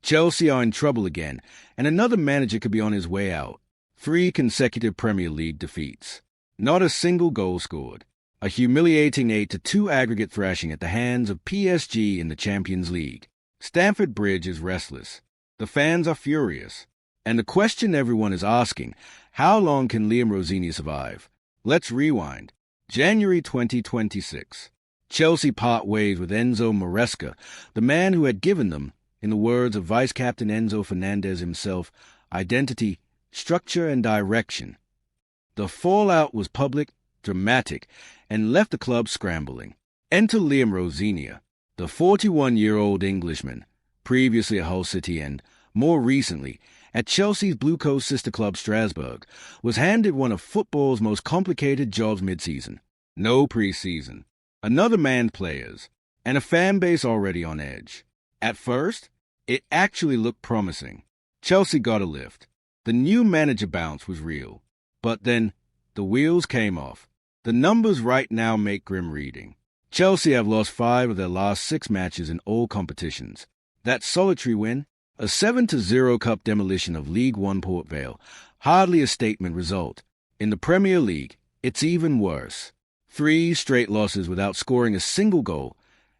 Chelsea are in trouble again, and another manager could be on his way out. 3 consecutive Premier League defeats. Not a single goal scored. A humiliating 8-2 aggregate thrashing at the hands of PSG in the Champions League. Stamford Bridge is restless. The fans are furious. And the question everyone is asking, how long can Liam Rosenior survive? Let's rewind. January 2026. Chelsea part ways with Enzo Maresca, the man who had given them, in the words of Vice-Captain Enzo Fernandez himself, identity, structure, and direction. The fallout was public, dramatic, and left the club scrambling. Enter Liam Rosenior, the 41-year-old Englishman, previously at Hull City and, more recently, at Chelsea's Blue Coast sister club Strasbourg, was handed one of football's most complicated jobs mid-season. No pre-season. Another man's players, and a fan base already on edge. At first, it actually looked promising. Chelsea got a lift. The new manager bounce was real. But then, the wheels came off. The numbers right now make grim reading. Chelsea have lost 5 of their last 6 matches in all competitions. That solitary win, a 7-0 cup demolition of League One Port Vale, hardly a statement result. In the Premier League, it's even worse. 3 straight losses without scoring a single goal.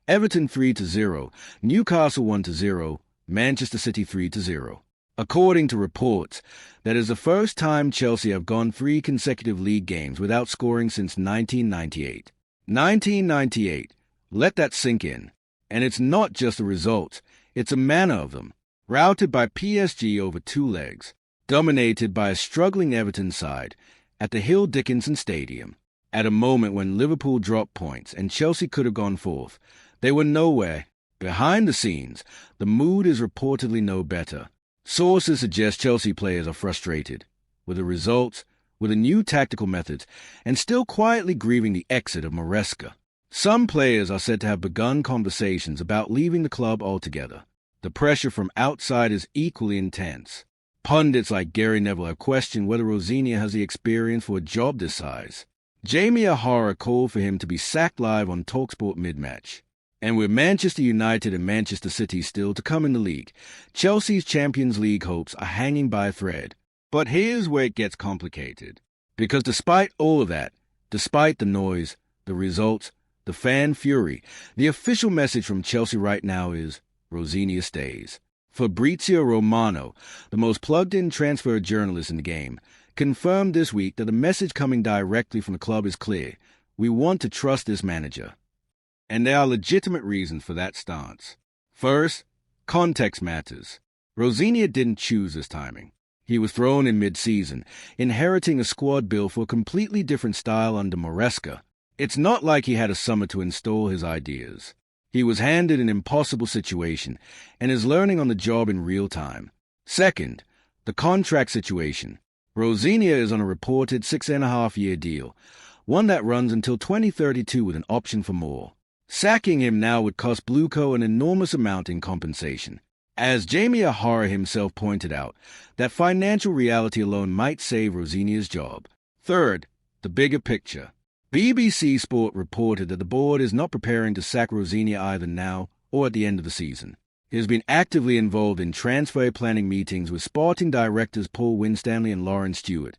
Everton 3-0, Newcastle 1-0, Manchester City 3-0. According to reports, that is the first time Chelsea have gone 3 consecutive league games without scoring since 1998. 1998. Let that sink in. And it's not just the results, it's a manner of them. Routed by PSG over 2 legs, dominated by a struggling Everton side at the Hill Dickinson Stadium. At a moment when Liverpool dropped points and Chelsea could have gone fourth, they were nowhere. Behind the scenes, the mood is reportedly no better. Sources suggest Chelsea players are frustrated with the results, with the new tactical methods, and still quietly grieving the exit of Maresca. Some players are said to have begun conversations about leaving the club altogether. The pressure from outside is equally intense. Pundits like Gary Neville have questioned whether Rosenior has the experience for a job this size. Jamie O'Hara called for him to be sacked live on TalkSport mid-match. And with Manchester United and Manchester City still to come in the league, Chelsea's Champions League hopes are hanging by a thread. But here's where it gets complicated. Because despite all of that, despite the noise, the results, the fan fury, the official message from Chelsea right now is Rosenior stays. Fabrizio Romano, the most plugged-in transfer journalist in the game, confirmed this week that the message coming directly from the club is clear. We want to trust this manager. And there are legitimate reasons for that stance. First, context matters. Rosenior didn't choose this timing. He was thrown in mid-season, inheriting a squad built for a completely different style under Maresca. It's not like he had a summer to install his ideas. He was handed an impossible situation and is learning on the job in real time. Second, the contract situation. Rosenior is on a reported 6.5-year deal, one that runs until 2032 with an option for more. Sacking him now would cost Blueco an enormous amount in compensation. As Jamie O'Hara himself pointed out, that financial reality alone might save Rosenior's job. Third, the bigger picture. BBC Sport reported that the board is not preparing to sack Rosenior either now or at the end of the season. He has been actively involved in transfer planning meetings with sporting directors Paul Winstanley and Lauren Stewart,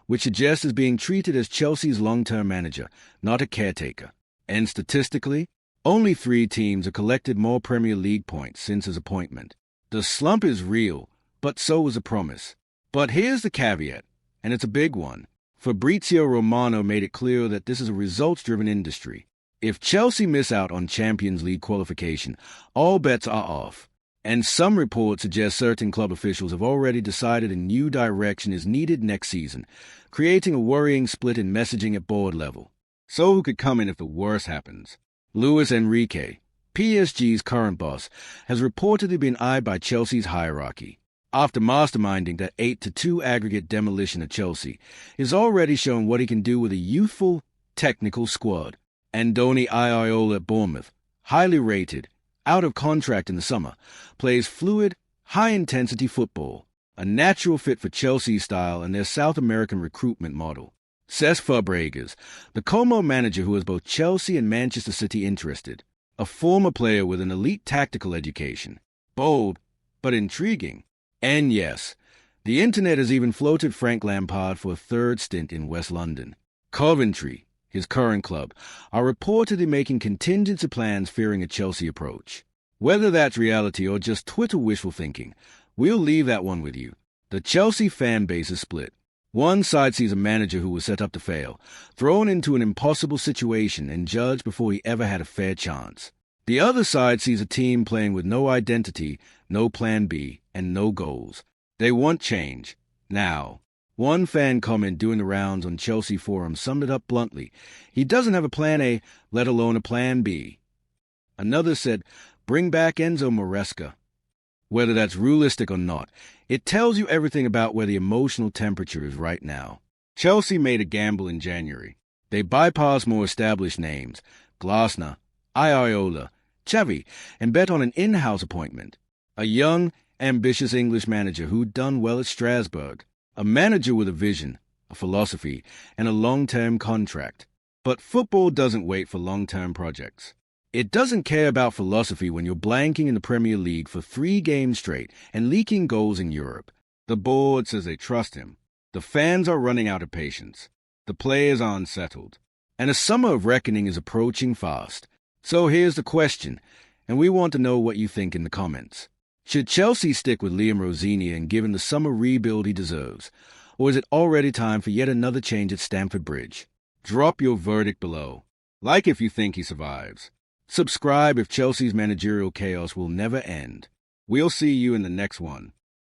which suggests as being treated as Chelsea's long-term manager, not a caretaker. And statistically, only 3 teams have collected more Premier League points since his appointment. The slump is real, but so is a promise. But here's the caveat, and it's a big one. Fabrizio Romano made it clear that this is a results-driven industry. If Chelsea miss out on Champions League qualification, all bets are off. And some reports suggest certain club officials have already decided a new direction is needed next season, creating a worrying split in messaging at board level. So who could come in if the worst happens? Luis Enrique, PSG's current boss, has reportedly been eyed by Chelsea's hierarchy. After masterminding that 8-2 aggregate demolition of Chelsea, he's already shown what he can do with a youthful, technical squad. Andoni Iraola at Bournemouth, highly rated, out of contract in the summer, plays fluid, high-intensity football, a natural fit for Chelsea's style and their South American recruitment model. Cesc Fabregas, the Como manager who has both Chelsea and Manchester City interested, a former player with an elite tactical education. Bold, but intriguing. And yes, the internet has even floated Frank Lampard for a third stint in West London. Coventry, his current club, are reportedly making contingency plans fearing a Chelsea approach. Whether that's reality or just Twitter wishful thinking, we'll leave that one with you. The Chelsea fan base is split. One side sees a manager who was set up to fail, thrown into an impossible situation and judged before he ever had a fair chance. The other side sees a team playing with no identity, no plan B, and no goals. They want change. Now. One fan comment doing the rounds on Chelsea forums summed it up bluntly. He doesn't have a plan A, let alone a plan B. Another said, bring back Enzo Maresca. Whether that's realistic or not, it tells you everything about where the emotional temperature is right now. Chelsea made a gamble in January. They bypassed more established names, Glasner, Iraola, Xavi, and bet on an in-house appointment. A young, ambitious English manager who'd done well at Strasbourg. A manager with a vision, a philosophy, and a long-term contract. But football doesn't wait for long-term projects. It doesn't care about philosophy when you're blanking in the Premier League for 3 games straight and leaking goals in Europe. The board says they trust him. The fans are running out of patience. The players are unsettled. And a summer of reckoning is approaching fast. So here's the question, and we want to know what you think in the comments. Should Chelsea stick with Liam Rosenior and give him the summer rebuild he deserves? Or is it already time for yet another change at Stamford Bridge? Drop your verdict below. Like if you think he survives. Subscribe if Chelsea's managerial chaos will never end. We'll see you in the next one.